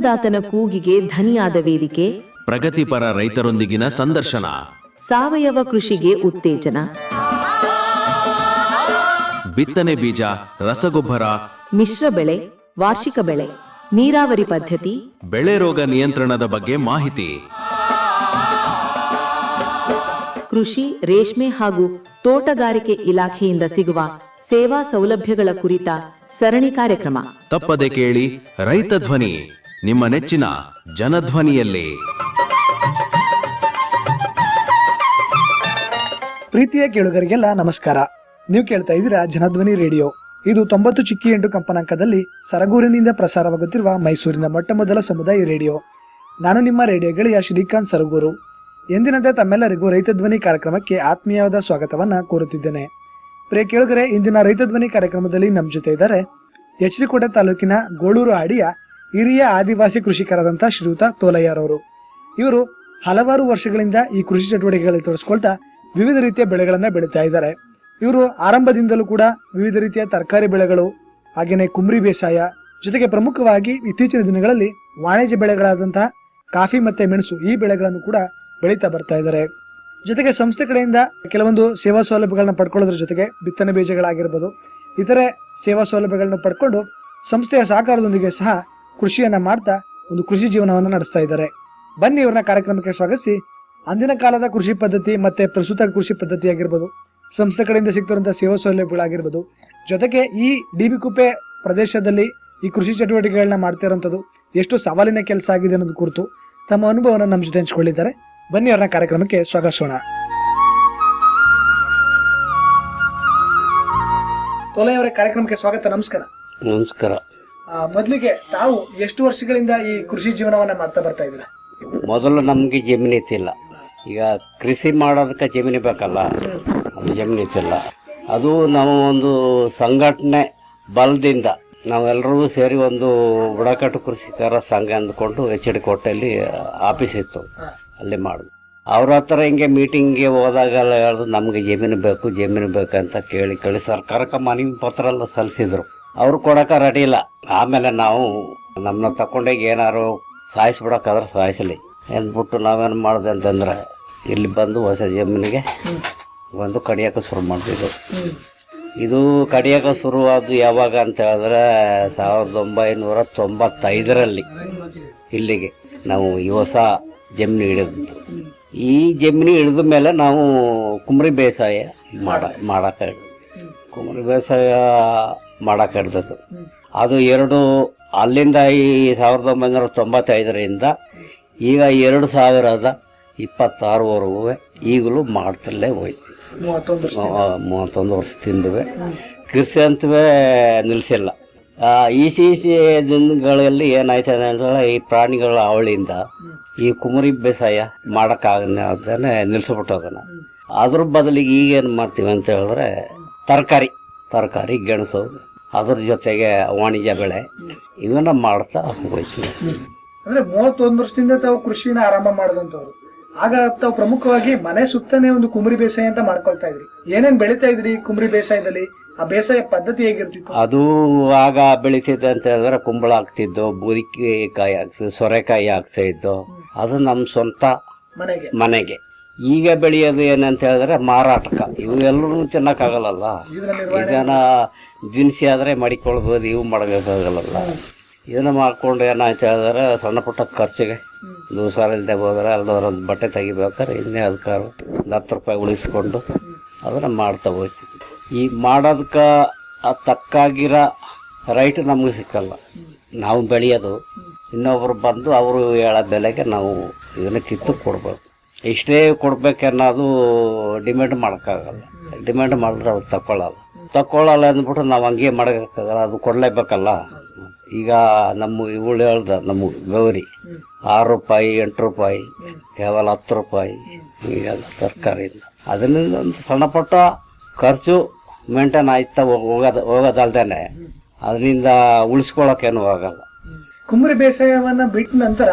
ಅನ್ನದಾತನ ಕೂಗಿಗೆ ಧನಿಯಾದ ವೇದಿಕೆ, ಪ್ರಗತಿಪರ ರೈತರೊಂದಿಗಿನ ಸಂದರ್ಶನ, ಸಾವಯವ ಕೃಷಿಗೆ ಉತ್ತೇಜನ, ಬಿತ್ತನೆ ಬೀಜ, ರಸಗೊಬ್ಬರ, ಮಿಶ್ರ ಬೆಳೆ, ವಾರ್ಷಿಕ ಬೆಳೆ, ನೀರಾವರಿ ಪದ್ಧತಿ, ಬೆಳೆ ರೋಗ ನಿಯಂತ್ರಣದ ಬಗ್ಗೆ ಮಾಹಿತಿ, ಕೃಷಿ, ರೇಷ್ಮೆ ಹಾಗೂ ತೋಟಗಾರಿಕೆ ಇಲಾಖೆಯಿಂದ ಸಿಗುವ ಸೇವಾ ಸೌಲಭ್ಯಗಳ ಕುರಿತ ಸರಣಿ ಕಾರ್ಯಕ್ರಮ. ತಪ್ಪದೆ ಕೇಳಿ ರೈತ ಧ್ವನಿ, ನಿಮ್ಮ ನೆಚ್ಚಿನ ಜನಧ್ವನಿಯಲ್ಲಿ. ಪ್ರೀತಿಯ ಕೇಳುಗರಿಗೆಲ್ಲ ನಮಸ್ಕಾರ. ನೀವು ಕೇಳ್ತಾ ಇದ್ದೀರಾ ಜನಧ್ವನಿ ರೇಡಿಯೋ. ಇದು 90.8 ಕಂಪನಾಂಕದಲ್ಲಿ ಸರಗೂರಿನಿಂದ ಪ್ರಸಾರವಾಗುತ್ತಿರುವ ಮೈಸೂರಿನ ಮೊಟ್ಟ ಮೊದಲ ಸಮುದಾಯ ರೇಡಿಯೋ. ನಾನು ನಿಮ್ಮ ರೇಡಿಯೋ ಗೆಳೆಯ ಶ್ರೀಕಾಂತ್ ಸರಗೂರು. ಎಂದಿನಂತೆ ತಮ್ಮೆಲ್ಲರಿಗೂ ರೈತ ಧ್ವನಿ ಕಾರ್ಯಕ್ರಮಕ್ಕೆ ಆತ್ಮೀಯವಾದ ಸ್ವಾಗತವನ್ನ ಕೋರುತ್ತಿದ್ದೇನೆ. ಪ್ರಿಯ ಕೇಳುಗರೆ, ಇಂದಿನ ರೈತ ಧ್ವನಿ ಕಾರ್ಯಕ್ರಮದಲ್ಲಿ ನಮ್ಮ ಜೊತೆ ಇದ್ದಾರೆ ಎಚ್.ಡಿ.ಕೋಟೆ ತಾಲೂಕಿನ ಗೋಳೂರು ಆಡಿಯ ಹಿರಿಯ ಆದಿವಾಸಿ ಕೃಷಿಕರಾದಂಥ ಶ್ರೀಯುತ ತೋಲಯ್ಯರವರು. ಇವರು ಹಲವಾರು ವರ್ಷಗಳಿಂದ ಈ ಕೃಷಿ ಚಟುವಟಿಕೆಗಳಲ್ಲಿ ತೊಡಗಿಸ್ಕೊಳ್ತಾ ವಿವಿಧ ರೀತಿಯ ಬೆಳೆಗಳನ್ನ ಬೆಳೀತಾ ಇದ್ದಾರೆ. ಇವರು ಆರಂಭದಿಂದಲೂ ಕೂಡ ವಿವಿಧ ರೀತಿಯ ತರಕಾರಿ ಬೆಳೆಗಳು, ಹಾಗೇನೆ ಕುಮ್ರಿ ಬೇಸಾಯ, ಜೊತೆಗೆ ಪ್ರಮುಖವಾಗಿ ಇತ್ತೀಚಿನ ದಿನಗಳಲ್ಲಿ ವಾಣಿಜ್ಯ ಬೆಳೆಗಳಾದಂತಹ ಕಾಫಿ ಮತ್ತೆ ಮೆಣಸು, ಈ ಬೆಳೆಗಳನ್ನು ಕೂಡ ಬೆಳೀತಾ ಬರ್ತಾ ಇದ್ದಾರೆ. ಜೊತೆಗೆ ಸಂಸ್ಥೆ ಕಡೆಯಿಂದ ಕೆಲವೊಂದು ಸೇವಾ ಸೌಲಭ್ಯಗಳನ್ನ ಪಡ್ಕೊಳ್ಳೋದ್ರ ಜೊತೆಗೆ ಬಿತ್ತನೆ ಬೀಜಗಳಾಗಿರ್ಬೋದು, ಇತರೆ ಸೇವಾ ಸೌಲಭ್ಯಗಳನ್ನ ಪಡ್ಕೊಂಡು ಸಂಸ್ಥೆಯ ಸಹಕಾರದೊಂದಿಗೆ ಸಹ ಕೃಷಿಯನ್ನ ಮಾಡ್ತಾ ಒಂದು ಕೃಷಿ ಜೀವನವನ್ನು ನಡೆಸ್ತಾ ಇದ್ದಾರೆ. ಬನ್ನಿ ಇವ್ರನ್ನ ಕಾರ್ಯಕ್ರಮಕ್ಕೆ ಸ್ವಾಗತಿಸಿ ಅಂದಿನ ಕಾಲದ ಕೃಷಿ ಪದ್ಧತಿ ಮತ್ತೆ ಪ್ರಸ್ತುತ ಕೃಷಿ ಪದ್ಧತಿ ಆಗಿರ್ಬೋದು, ಸಂಸ್ಥೆ ಕಡೆಯಿಂದ ಸಿಗ್ತಿರುವಂತಹ ಸೇವಾ ಸೌಲಭ್ಯಗಳಾಗಿರ್ಬೋದು, ಜೊತೆಗೆ ಈ ಡಿ.ಬಿ. ಕುಪ್ಪೆ ಪ್ರದೇಶದಲ್ಲಿ ಈ ಕೃಷಿ ಚಟುವಟಿಕೆಗಳನ್ನ ಮಾಡ್ತಾ ಇರುವಂಥದ್ದು ಎಷ್ಟು ಸವಾಲಿನ ಕೆಲಸ ಆಗಿದೆ ಅನ್ನೋದು ಕುರಿತು ತಮ್ಮ ಅನುಭವನ ನಮ್ಮ ಜೊತೆ ಹಂಚಿಕೊಂಡಿದ್ದಾರೆ. ಬನ್ನಿ ಅವ್ರನ್ನ ಕಾರ್ಯಕ್ರಮಕ್ಕೆ ಸ್ವಾಗತಿಸೋಣ. ತೋಲಯ್ಯ ಅವರ ಕಾರ್ಯಕ್ರಮಕ್ಕೆ ಸ್ವಾಗತ. ನಮಸ್ಕಾರ. ನಮಸ್ಕಾರ. ಮೊದಲಿಗೆ ತಾವು ಎಷ್ಟು ವರ್ಷಗಳಿಂದ ಈ ಕೃಷಿ ಜೀವನವನ್ನ ಮಾಡ್ತಾ ಬರ್ತಾ ಇದ್ದೀರಾ? ಮೊದಲು ನಮಗೆ ಜಮೀನು ಇತ್ತಿಲ್ಲ. ಈಗ ಕೃಷಿ ಮಾಡೋದಕ್ಕೆ ಜಮೀನು ಬೇಕಲ್ಲ, ಅದು ಜಮೀನು ಇತ್ತಿಲ್ಲ. ಅದು ನಾವು ಒಂದು ಸಂಘಟನೆ ಬಲದಿಂದ ನಾವೆಲ್ಲರೂ ಸೇರಿ ಒಂದು ಬುಡಕಟ್ಟು ಕೃಷಿಕರ ಸಂಘ ಅಂದ್ಕೊಂಡು ಎಚ್.ಡಿ. ಕೋಟೆಯಲ್ಲಿ ಆಫೀಸ್ ಇತ್ತು, ಅಲ್ಲಿ ಮಾಡಿದ್ವಿ. ಅವ್ರ ಹತ್ರ ಹಿಂಗೆ ಮೀಟಿಂಗ್ಗೆ ಹೋದಾಗೆಲ್ಲ ಹೇಳಿದ್ರು ನಮಗೆ ಜಮೀನು ಬೇಕಂತ ಕೇಳಿ ಸರ್ಕಾರಕ್ಕೆ ಮನವಿ ಪತ್ರ ಎಲ್ಲ ಸಲ್ಲಿಸಿದ್ರು. ಅವ್ರು ಕೊಡೋಕೆ ರೆಡಿ ಇಲ್ಲ. ಆಮೇಲೆ ನಾವು ನಮ್ಮನ್ನ ತಗೊಂಡೋಗಿ ಏನಾರು ಸಾಯಿಸ್ಬಿಡೋಕ್ಕಾದ್ರೆ ಸಾಯಿಸಲಿ ಅಂದ್ಬಿಟ್ಟು ನಾವೇನು ಮಾಡಿದೆ ಅಂತಂದ್ರೆ ಇಲ್ಲಿ ಬಂದು ಹೊಸ ಜಮೀನಿಗೆ ಒಂದು ಕಡಿಯೋಕೆ ಶುರು ಮಾಡ್ತಿದ್ವು. ಇದು ಕಡಿಯೋಕೆ ಶುರುವಾದ್ದು ಯಾವಾಗ ಅಂತ ಹೇಳಿದ್ರೆ 1995ರಲ್ಲಿ ಇಲ್ಲಿಗೆ ನಾವು ಈ ಹೊಸ ಜಮೀನು ಹಿಡಿದ್ದು. ಈ ಜಮೀನು ಹಿಡಿದ ಮೇಲೆ ನಾವು ಕುಮ್ರಿ ಬೇಸಾಯ ಮಾಡೋಕೆ ಹಿಡ್ದದ್ದು. ಅದು ಅಲ್ಲಿಂದ ಈ 1995ರಿಂದ ಈಗ 2026ವರೆಗೂ ಈಗಲೂ ಮಾಡ್ತಲೇ ಹೋಯ್ತು. 31 ವರ್ಷ ತಿಂದುವೆ. ಕೃಷಿ ಅಂತವೇ ನಿಲ್ಲಿಸಿಲ್ಲ. ಈಸಿ ದಿನಗಳಲ್ಲಿ ಏನಾಯ್ತದೆ ಅಂತೇಳಿ ಈ ಪ್ರಾಣಿಗಳ ಅವಳಿಂದ ಈ ಕುಮರಿ ಬೇಸಾಯ ಮಾಡೋಕ್ಕಾಗದೇ ನಿಲ್ಲಿಸ್ಬಿಟ್ಟೋದನ್ನ. ಅದ್ರ ಬದಲಿಗೆ ಈಗೇನು ಮಾಡ್ತೀವಿ ಅಂತ ಹೇಳಿದ್ರೆ ತರಕಾರಿ ಗೆಣಸು, ಅದ್ರ ಜೊತೆಗೆ ವಾಣಿಜ್ಯ ಬೆಳೆ ಇವನ್ನ ಮಾಡ್ತಾ ಹೋಗ್ತೀವಿ. ಅಂದ್ರೆ 31 ವರ್ಷದಿಂದ ತಾವು ಕೃಷಿನ ಆರಂಭ ಮಾಡಿದಂಥವ್ರು. ಆಗ ತಾವು ಪ್ರಮುಖವಾಗಿ ಮನೆ ಸುತ್ತನೇ ಒಂದು ಕುಮ್ರಿ ಬೇಸಾಯ ಅಂತ ಮಾಡ್ಕೊಳ್ತಾ ಇದ್ರಿ. ಏನೇನ್ ಬೆಳಿತಾ ಇದ್ರಿ ಕುಮ್ರಿ ಬೇಸಾಯದಲ್ಲಿ? ಆ ಬೇಸಾಯ ಪದ್ಧತಿ ಹೇಗಿರ್ತಿತ್ತು? ಅದು ಆಗ ಬೆಳಿತಿದ್ದೆ ಅಂತ ಹೇಳಿದ್ರೆ ಕುಂಬಳ ಹಾಕ್ತಿದ್ದು, ಬೂದಿಕಾಯಿ ಆಗ್ತಿದ್ದು, ಸೊರೆಕಾಯಿ ಆಗ್ತಾ ಇದ್ದು. ಅದು ನಮ್ಮ ಸ್ವಂತ ಮನೆಗೆ. ಈಗ ಬೆಳೆಯೋದು ಏನಂತ ಹೇಳಿದ್ರೆ ಮಾರಾಟಕ್ಕೆ. ಇವು ಎಲ್ಲರೂ ತಿನ್ನಕ್ಕಾಗಲ್ಲ. ಇದನ್ನ ದಿನಸಿ ಆದ್ರೆ ಮಡಿಕೊಳ್ಬೋದು, ಇವು ಮಾಡಬೇಕಾಗಲ್ಲ. ಇದನ್ನ ಮಾಡ್ಕೊಂಡು ಏನಾಯ್ತು ಹೇಳಿದ್ರೆ ಸಣ್ಣ ಪುಟ್ಟ ಖರ್ಚಿಗೆ ದಿವಸ ಇಲ್ಲದೆ ಹೋದ್ರೆ ಅಲ್ದವ್ರದ್ದು ಬಟ್ಟೆ ತೆಗಿಬೇಕಾದ್ರೆ ಇನ್ನೇ ಅದಕ್ಕೆ 10 ರೂಪಾಯಿ ಉಳಿಸ್ಕೊಂಡು ಅದನ್ನು ಮಾಡ್ತಾ ಹೋಗ್ತೀವಿ. ಈ ಮಾಡೋದಕ್ಕೆ ತಕ್ಕಾಗಿರೋ ರೈಟ್ ನಮಗೆ ಸಿಕ್ಕಲ್ಲ. ನಾವು ಬೆಳೆಯೋದು ಇನ್ನೊಬ್ರು ಬಂದು ಅವರು ಹೇಳೋ ಬೆಲೆಗೆ ನಾವು ಇದನ್ನು ಕಿತ್ತು ಕೊಡ್ಬೇಕು. ಇಷ್ಟೇ ಕೊಡ್ಬೇಕನ್ನೋದು ಡಿಮ್ಯಾಂಡ್ ಮಾಡೋಕ್ಕಾಗಲ್ಲ. ಡಿಮ್ಯಾಂಡ್ ಮಾಡಿದ್ರೆ ಅವ್ರು ತಗೊಳ್ಳಲ್ಲ ಅಂದ್ಬಿಟ್ಟು ನಾವು ಹಂಗೆ ಮಾಡೋಕ್ಕಾಗಲ್ಲ, ಅದು ಕೊಡಲೇಬೇಕಲ್ಲ. ಈಗ ನಮ್ಮ ಇವಳು ಹೇಳ್ದ ನಮಗೆ ಗೌರಿ 6 ರೂಪಾಯಿ 8 ರೂಪಾಯಿ ಕೇವಲ 10 ರೂಪಾಯಿ ಈಗೆಲ್ಲ ತರಕಾರಿಯಿಂದ. ಅದರಿಂದ ಒಂದು ಸಣ್ಣ ಪುಟ್ಟ ಖರ್ಚು ಮೇಂಟೈನ್ ಆಯ್ತಾ ಹೋಗೋದಲ್ದೇನೆ ಅದರಿಂದ ಉಳಿಸ್ಕೊಳ್ಳೋಕೇನು ಆಗಲ್ಲ. ಕುಮ್ರಿ ಬೇಸಾಯವನ್ನ ಬಿಟ್ಟ ನಂತರ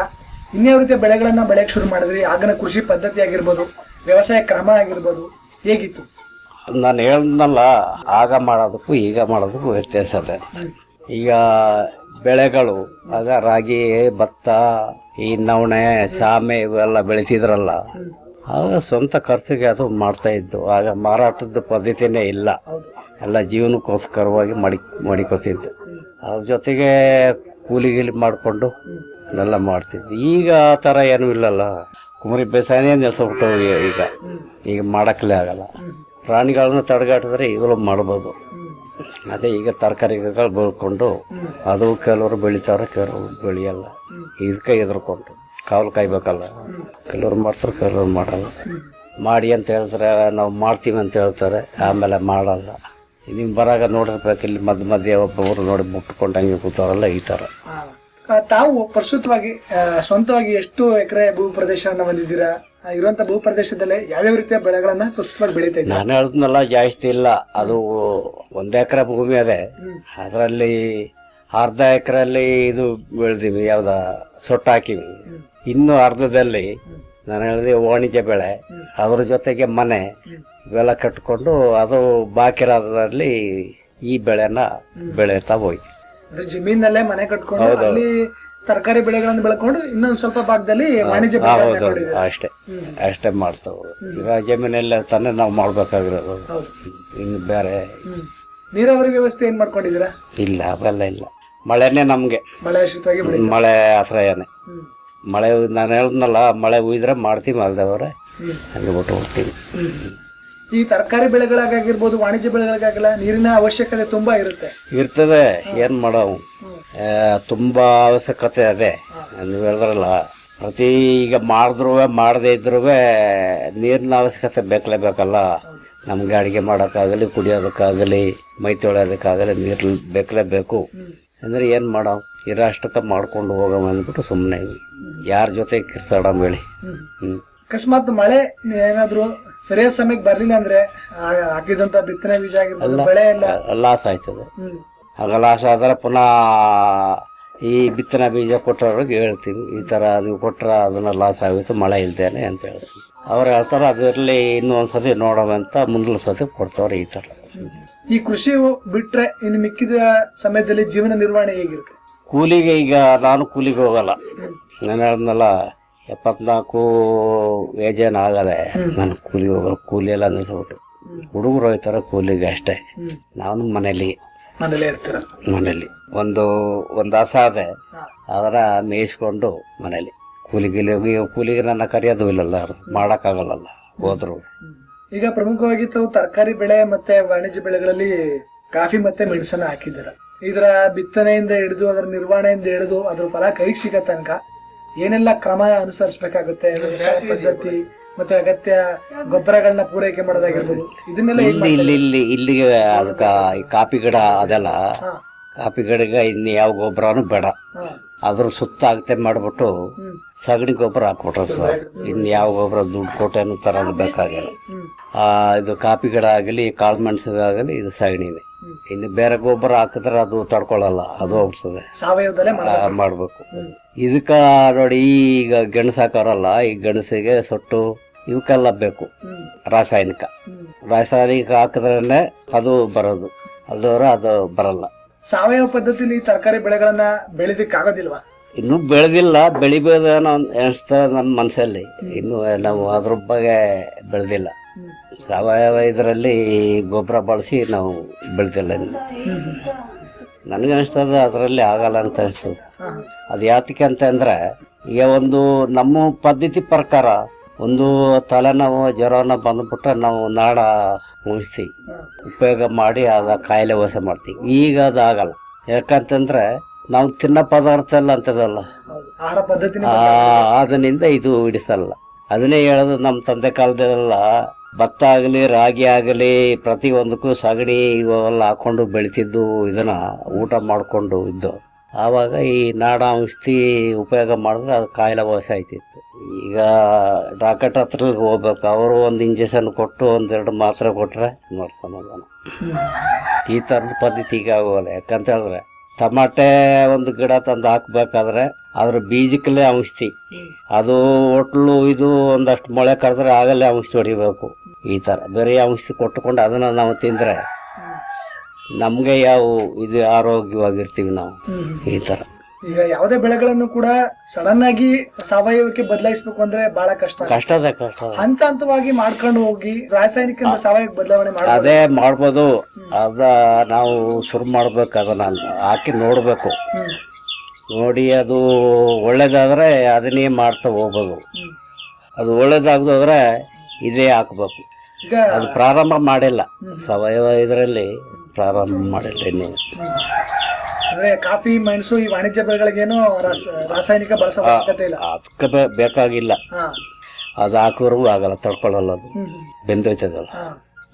ಇನ್ಯಾವ ರೀತಿಯ ಬೆಳೆಗಳನ್ನ ಬೆಳೆಯಕ್ಕೆ ಶುರು ಮಾಡಿದ್ರಿ? ಆಗಿನ ಕೃಷಿ ಪದ್ಧತಿ ಆಗಿರ್ಬೋದು, ವ್ಯವಸಾಯ ಕ್ರಮ ಆಗಿರ್ಬೋದು, ಹೇಗಿತ್ತು? ನಾನು ಹೇಳಿದ್ನಲ್ಲ, ಆಗ ಮಾಡೋದಕ್ಕೂ ಈಗ ಮಾಡೋದಕ್ಕೂ ವ್ಯತ್ಯಾಸ ಇದೆ. ಈಗ ಬೆಳೆಗಳು ಆಗ ರಾಗಿ, ಭತ್ತ, ಈ ನವಣೆ, ಸಾಮೆ ಇವೆಲ್ಲ ಬೆಳೆತಿದ್ರಲ್ಲ, ಆಗ ಸ್ವಂತ ಖರ್ಚಿಗೆ ಅದು ಮಾಡ್ತಾ ಇದ್ದು. ಆಗ ಮಾರಾಟದ ಪದ್ಧತಿನೇ ಇಲ್ಲ, ಎಲ್ಲ ಜೀವನಕ್ಕೋಸ್ಕರವಾಗಿ ಮಡಿಕೋತಿದ್ದು. ಅದ್ರ ಜೊತೆಗೆ ಕೂಲಿ ಮಾಡಿಕೊಂಡು ಎಲ್ಲ ಮಾಡ್ತಿದ್ವಿ. ಈಗ ಆ ಥರ ಏನೂ ಇಲ್ಲಲ್ಲ, ಕುಮರಿ ಬೇಸಾಯನೇ ನಿಲ್ಸ್ಬಿಟ್ಟು ಈಗ ಮಾಡೋಕ್ಕಲೇ ಆಗಲ್ಲ. ಪ್ರಾಣಿಗಳನ್ನ ತಡೆಗಟ್ಟಿದ್ರೆ ಈಗಲೂ ಮಾಡ್ಬೋದು. ಅದೇ ಈಗ ತರಕಾರಿಗಳು ಬೆಳ್ಕೊಂಡು ಅದು ಕೆಲವರು ಬೆಳಿತಾರೆ, ಕೆಲವರು ಬೆಳೆಯಲ್ಲ. ಇದಕ್ಕೆ ಹೆದರ್ಕೊಂಡು ಕಾವಲು ಕಾಯ್ಬೇಕಲ್ಲ. ಕೆಲವ್ರು ಮಾಡ್ತಾರೆ, ಕೆಲವ್ರು ಮಾಡಲ್ಲ. ಮಾಡಿ ಅಂತ ಹೇಳ್ತಾರೆ, ನಾವು ಮಾಡ್ತೀವಿ ಅಂತ ಹೇಳ್ತಾರೆ, ಆಮೇಲೆ ಮಾಡಲ್ಲ. ನೀವು ಬರಾಗ ನೋಡಿರ್ಬೇಕು, ಇಲ್ಲಿ ಮಧ್ಯೆ ಒಬ್ಬೊಬ್ಬರು ನೋಡಿ ಮುಟ್ಕೊಂಡು ಹಂಗೆ ಕೂತಾರಲ್ಲ, ಈ ಥರ. ತಾವು ಪ್ರಸ್ತುತವಾಗಿ ಸ್ವಂತವಾಗಿ ಎಷ್ಟು ಎಕರೆ ಭೂ ಪ್ರದೇಶವನ್ನ ಹೊಂದಿದ್ದೀರಾ? ಇರುವಂತ ಭೂ ಪ್ರದೇಶದಲ್ಲಿ ಯಾವ್ಯಾವ ರೀತಿಯ ಬೆಳೆಗಳನ್ನ ಪ್ರಸ್ತುತವಾಗಿ ಬೆಳೀತಾ ಇದ್ದೀರಾ? ನಾನು ಹೇಳಿದ್ನಲ್ಲ, ಜಾಸ್ತಿ ಇಲ್ಲ. ಅದು 1 ಎಕರೆ ಭೂಮಿ ಅದೇ, ಅದರಲ್ಲಿ ಅರ್ಧ ಎಕರೆಯಲ್ಲಿ ಇದು ಬೆಳೆದೀವಿ, ಯಾವ್ದ ಸೊಟ್ಟು ಹಾಕಿವಿ. ಇನ್ನು ಅರ್ಧದಲ್ಲಿ ನಾನು ಹೇಳಿದೆ ವಾಣಿಜ್ಯ ಬೆಳೆ, ಅದ್ರ ಜೊತೆಗೆ ಮನೆ ಇವೆಲ್ಲ ಕಟ್ಕೊಂಡು ಅದು ಬಾಕಿ ಇರೋದ್ರಲ್ಲಿ ಈ ಬೆಳೆನ ಬೆಳೀತಾ ಹೋಯ್ತು. ಜಮೀನಲ್ಲೇ ಮನೆ ಕಟ್ಕೊಂಡು ಅಲ್ಲಿ ತರಕಾರಿ ಬೆಳೆಗಳನ್ನು ಬೆಳ್ಕೊಂಡು ಇನ್ನೊಂದು ಸ್ವಲ್ಪ ಭಾಗದಲ್ಲಿ ವಾಣಿಜ್ಯ ಅಷ್ಟೇ ಮಾಡ್ತಾವೆ. ಈಗ ಜಮೀನೆಲ್ಲ ತಾನೇ ನಾವು ಮಾಡ್ಬೇಕಾಗಿರೋದು. ಇನ್ನು ಬೇರೆ ನೀರಾವರಿ ವ್ಯವಸ್ಥೆ ಏನ್ ಮಾಡ್ಕೊಂಡಿದ್ದೀರಾ? ಇಲ್ಲ, ಅವೆಲ್ಲ ಇಲ್ಲ. ಮಳೆನೇ ನಮ್ಗೆ, ಮಳೆ ಆಶ್ರಯನೇ. ಮಳೆ ನಾನು ಹೇಳಿದ್ನಲ್ಲ, ಮಳೆ ಉಯ್ದ್ರೆ ಮಾಡ್ತೀವಿ, ಅಲ್ದವ್ರೆ ಹಂಗೆ ಬಿಟ್ಟು ಹೋಗ್ತೀವಿ. ಈ ತರಕಾರಿ ಬೆಳೆಗಳಿಗಾಗಿರ್ಬೋದು, ವಾಣಿಜ್ಯ ಬೆಳೆಗಳಿಗಾಗಲ್ಲ, ನೀರಿನ ಅವಶ್ಯಕತೆ ತುಂಬಾ ಇರ್ತದೆ. ಏನ್ ಮಾಡವು, ತುಂಬಾ ಅವಶ್ಯಕತೆ ಅದೇ. ನೀವು ಹೇಳಿದ್ರಲ್ಲ, ಪ್ರತಿ ಈಗ ಮಾಡಿದ್ರು ಮಾಡದೇ ಇದ್ರು ನೀರಿನ ಅವಶ್ಯಕತೆ ಬೇಕಲ್ಲ. ನಮ್ಗೆ ಅಡಿಗೆ ಮಾಡೋಕ್ಕಾಗಲಿ, ಕುಡಿಯೋದಕ್ಕಾಗಲಿ, ಮೈ ತೊಳೆಯೋದಕ್ಕಾಗಲಿ ನೀರು ಬೇಕಲೇಬೇಕು. ಅಂದ್ರೆ ಏನ್ ಮಾಡವ್, ಇರೋಷ್ಟಕ್ಕೆ ಮಾಡ್ಕೊಂಡು ಹೋಗವ ಅಂದ್ಬಿಟ್ಟು ಸುಮ್ಮನೆ ಯಾರ ಜೊತೆ ಕಿರ್ಸಾಡ ಹೇಳಿ. ಅಕಸ್ಮಾತ್ ಮಳೆ ಏನಾದ್ರು ಸರಿಯಾದ ಸಮಯಕ್ಕೆ ಬರ್ಲಿಲ್ಲ ಅಂದ್ರೆ ಹಾಕಿದಂತ ಬಿತ್ತನೆ ಬೀಜ ಆಗಿರ್ಬೋದು, ಬೆಳೆ ಎಲ್ಲ ಲಾಸ್ ಆಯ್ತದೆ. ಆಗ ಲಾಸ್ ಆದ್ರೆ ಪುನಃ ಈ ಬಿತ್ತನೆ ಬೀಜ ಕೊಟ್ಟವ್ರಿಗೆ ಹೇಳ್ತೀವಿ, ಈ ತರ ನೀವು ಕೊಟ್ರ ಅದನ್ನ ಲಾಸ್ ಆಗುತ್ತೆ, ಮಳೆ ಇಲ್ದೇನೆ ಅಂತ ಹೇಳ್ತೀವಿ. ಅವ್ರು ಹೇಳ್ತಾರೆ ಅದರಲ್ಲಿ ಇನ್ನೂ ಒಂದ್ಸತಿ ನೋಡೋವಂತ ಮುಂದಿನ ಸತಿ ಕೊಡ್ತವ್ರೆ. ಈ ತರ ಈ ಕೃಷಿ ಬಿಟ್ರೆ ಇನ್ನು ಮಿಕ್ಕಿದ ಸಮಯದಲ್ಲಿ ಜೀವನ ನಿರ್ವಹಣೆ ಹೇಗಿರುತ್ತೆ? ಕೂಲಿಗೆ ಈಗ ನಾನು ಕೂಲಿಗೆ ಹೋಗಲ್ಲ. ನಾನು ಹೇಳಿದ್ನಲ್ಲ 74 ಏಜ್ ಏನ್ ಆಗದೆ, ನಾನು ಕೂಲಿಗೆ ಹೋಗಲ್ಲ. ಕೂಲಿ ಎಲ್ಲ ನಿಲ್ಸ್ಬಿಟ್ಟು ಹುಡುಗರು ಹೋಗ್ತಾರ ಕೂಲಿಗೆ ಅಷ್ಟೇ. ನಾನು ಮನೇಲಿ ಒಂದು ಹಸ ಅದೆ, ಅದರ ಮೇಯಿಸ್ಕೊಂಡು ಮನೇಲಿ ಕೂಲಿಗೆ ನನ್ನ ಕರೆಯೋದು ಇಲ್ಲಲ್ಲ, ಮಾಡಕ್ಕಾಗಲ್ಲ ಹೋದ್ರು. ಈಗ ಪ್ರಮುಖವಾಗಿ ತಾವು ತರಕಾರಿ ಬೆಳೆ ಮತ್ತೆ ವಾಣಿಜ್ಯ ಬೆಳೆಗಳಲ್ಲಿ ಕಾಫಿ ಮತ್ತೆ ಮೆಣಸನ್ನ ಹಾಕಿದ್ದೀರ. ಇದರ ಬಿತ್ತನೆಯಿಂದ ಹಿಡಿದು ಅದರ ನಿರ್ವಹಣೆಯಿಂದ ಹಿಡಿದು ಅದ್ರ ಫಲ ಕೈಗೆ ಸಿಗೋ ತನಕ ಏನೆಲ್ಲ ಕ್ರಮ ಅನುಸರಿಸಬೇಕಾಗುತ್ತೆ? ವ್ಯವಸಾಯ ಪದ್ಧತಿ ಮತ್ತೆ ಅಗತ್ಯ ಗೊಬ್ಬರಗಳನ್ನ ಪೂರೈಕೆ ಮಾಡೋದಾಗಿರ್ಬೋದು, ಇದನ್ನೆಲ್ಲ ಇಲ್ಲಿಗೆ ಅದಕ್ಕ ಕಾಫಿ ಗಿಡ ಅದೆಲ್ಲ, ಕಾಫಿ ಗಿಡಗೆ ಇನ್ನು ಯಾವ ಗೊಬ್ಬರನು ಬೇಡ. ಅದ್ರ ಸುತ್ತ ಅಗತ್ಯ ಮಾಡ್ಬಿಟ್ಟು ಸಗಣಿ ಗೊಬ್ಬರ ಹಾಕ್ಬಿಟ್ರ ಸರ್. ಇನ್ನು ಯಾವ ಗೊಬ್ಬರ ದುಡ್ಡು ಕೊಟ್ಟೇನು ತರೋದು ಬೇಕಾಗಿಲ್ಲ. ಇದು ಕಾಫಿ ಗಿಡ ಆಗಲಿ, ಕಾಳು ಮೆಣಸಿಗಾಗಲಿ ಇದು ಸಗಣಿನೇ. ಇನ್ನು ಬೇರೆ ಗೊಬ್ಬರ ಹಾಕಿದ್ರೆ ಅದು ತಡ್ಕೊಳ್ಳಲ್ಲ, ಅದು ಹೋಗ್ತದೆ. ಸಾವಯವದಲ್ಲೇ ಮಾಡ್ಬೇಕು. ಇದಕ್ಕ ನೋಡಿ, ಈಗ ಗೆಣಸು ಹಾಕೋರಲ್ಲ, ಈ ಗೆಣಸಿಗೆ ಸೊಟ್ಟು ಇವಕ್ಕೆಲ್ಲ ಬೇಕು ರಾಸಾಯನಿಕ ಹಾಕಿದ್ರೇನೆ ಅದು ಬರೋದು, ಅಲ್ದವ್ರೆ ಅದು ಬರಲ್ಲ. ಸಾವಯವ ಪದ್ಧತಿಲಿ ತರಕಾರಿ ಬೆಳೆಗಳನ್ನ ಬೆಳೆದಿಕ್ಕಾಗೋದಿಲ್ವಾ? ಇನ್ನು ಬೆಳೆದಿಲ್ಲ, ಬೆಳಿಬೋದೇನೋ ಅನಿಸ್ತದೆ ನನ್ನ ಮನಸ್ಸಲ್ಲಿ. ಇನ್ನು ನಾವು ಅದ್ರ ಬಗ್ಗೆ ಬೆಳೆದಿಲ್ಲ. ಸಾವಯವ ಇದರಲ್ಲಿ ಗೊಬ್ಬರ ಬಳಸಿ ನಾವು ಬೆಳೆದಿಲ್ಲ. ನನಗೆ ಅನಿಸ್ತದೆ ಅದರಲ್ಲಿ ಆಗಲ್ಲ ಅಂತ ಅನಿಸ್ತದೆ. ಅದು ಯಾತಕ್ಕೆ ಅಂತ ಅಂದ್ರೆ, ಈಗ ಒಂದು ನಮ್ಮ ಪದ್ಧತಿ ಪ್ರಕಾರ ಒಂದು ತಲೆನೋವು ಜ್ವರನ ಬಂದ್ಬಿಟ್ರೆ ನಾವು ನಾಡ ಉಳಿಸಿ ಉಪಯೋಗ ಮಾಡಿ ಅದ ಕಾಯಿಲೆ ವಾಸ ಮಾಡ್ತೀವಿ. ಈಗ ಅದು ಆಗಲ್ಲ. ಯಾಕಂತಂದ್ರೆ ನಾವು ತಿನ್ನೋ ಪದಾರ್ಥ ಎಲ್ಲ ಅಂತದಲ್ಲ, ಅದರಿಂದ ಇದು ಹಿಡಿಸಲ್ಲ. ಅದನ್ನೇ ಹೇಳೋದು, ನಮ್ಮ ತಂದೆ ಕಾಲದಲ್ಲೆಲ್ಲ ಭತ್ತ ಆಗಲಿ, ರಾಗಿ ಆಗಲಿ, ಪ್ರತಿಯೊಂದಕ್ಕೂ ಸಗಣಿ ಇವೆಲ್ಲ ಹಾಕೊಂಡು ಬೆಳಿತಿದ್ದು, ಇದನ್ನ ಊಟ ಮಾಡಿಕೊಂಡು ಇದ್ದು. ಆವಾಗ ಈ ನಾಡ ಔಷಧಿ ಉಪಯೋಗ ಮಾಡಿದ್ರೆ ಅದು ಕಾಯಿಲೆ ವಾಸ ಆಯ್ತಿತ್ತು. ಈಗ ಡಾಕ್ಟರ್ ಹತ್ರ ಹೋಗ್ಬೇಕು, ಅವರು ಒಂದು ಇಂಜೆಕ್ಷನ್ ಕೊಟ್ಟು 1-2 ಮಾತ್ರೆ ಕೊಟ್ರೆ ನೋಡಿ ಸಮಾಧಾನ. ಈ ಥರದ ಪದ್ಧತಿ ಈಗ ಆಗೋಲ್ಲ. ಯಾಕಂತ ಹೇಳಿದ್ರೆ ಟಮಾಟೆ ಒಂದು ಗಿಡ ತಂದು ಹಾಕ್ಬೇಕಾದ್ರೆ ಅದ್ರ ಬೀಜಕ್ಕಲ್ಲೇ ಔಷಧಿ, ಅದು ಒಟ್ಲು ಇದು ಒಂದಷ್ಟು ಮೊಳೆ ಕರೆದ್ರೆ ಆಗಲ್ಲೇ ಔಷಧಿ ಹೊಡಿಬೇಕು. ಈ ಥರ ಬೇರೆ ಔಷಧಿ ಕೊಟ್ಟುಕೊಂಡು ಅದನ್ನು ನಾವು ತಿಂದರೆ ನಮ್ಗೆ ಯಾವ ಇದು ಆರೋಗ್ಯವಾಗಿರ್ತೀವಿ ನಾವು ಈ ತರ. ಈಗ ಯಾವುದೇ ಬೆಳೆಗಳನ್ನು ಕೂಡ ಸಡನ್ ಆಗಿ ಸಾವಯವಕ್ಕೆ ಬದಲಾಯಿಸಬೇಕು ಅಂದ್ರೆ ಬಹಳ ಕಷ್ಟ. ಕಷ್ಟ ಹಂತ ಹಂತವಾಗಿ ಮಾಡ್ಕೊಂಡು ಹೋಗಿ ರಾಸಾಯನಿಕ ಸಾವಯವಕ್ಕೆ ಬದಲಾವಣೆ ಮಾಡಿ ಅದೇ ಮಾಡ್ಬೋದು. ಅದ ನಾವು ಶುರು ಮಾಡ್ಬೇಕು, ಅದನ್ನ ಹಾಕಿ ನೋಡ್ಬೇಕು. ನೋಡಿ ಅದು ಒಳ್ಳೇದಾದ್ರೆ ಅದನ್ನೇ ಮಾಡ್ತಾ ಹೋಗ್ಬೋದು. ಅದು ಒಳ್ಳೇದಾಗದ್ರೆ ಇದೇ ಹಾಕ್ಬೇಕು. ಈಗ ಅದು ಪ್ರಾರಂಭ ಮಾಡಿಲ್ಲ, ಸಾವಯವ ಇದರಲ್ಲಿ ಪ್ರಾರಂಭ ಮಾಡಿಲ್ಲ ಇನ್ನು. ಅಂದ್ರೆ ಕಾಫಿ, ಮೆಣಸು ಈ ವಾಣಿಜ್ಯ ಬೆಳೆಗಳಿಗೇನು ರಾಸಾಯನಿಕ ಬಳಸೋ ಅವಶ್ಯಕತೆ ಇಲ್ಲ. ಅದಕ್ಕೆ ಬೇಕಾಗಿಲ್ಲ. ಅದು ಹಾಕಿದ್ರೂ ಆಗಲ್ಲ, ತಡ್ಕೊಳ್ಳಲ್ಲ, ಅದು ಬೆಂದೋಯ್ತದಲ್ಲ.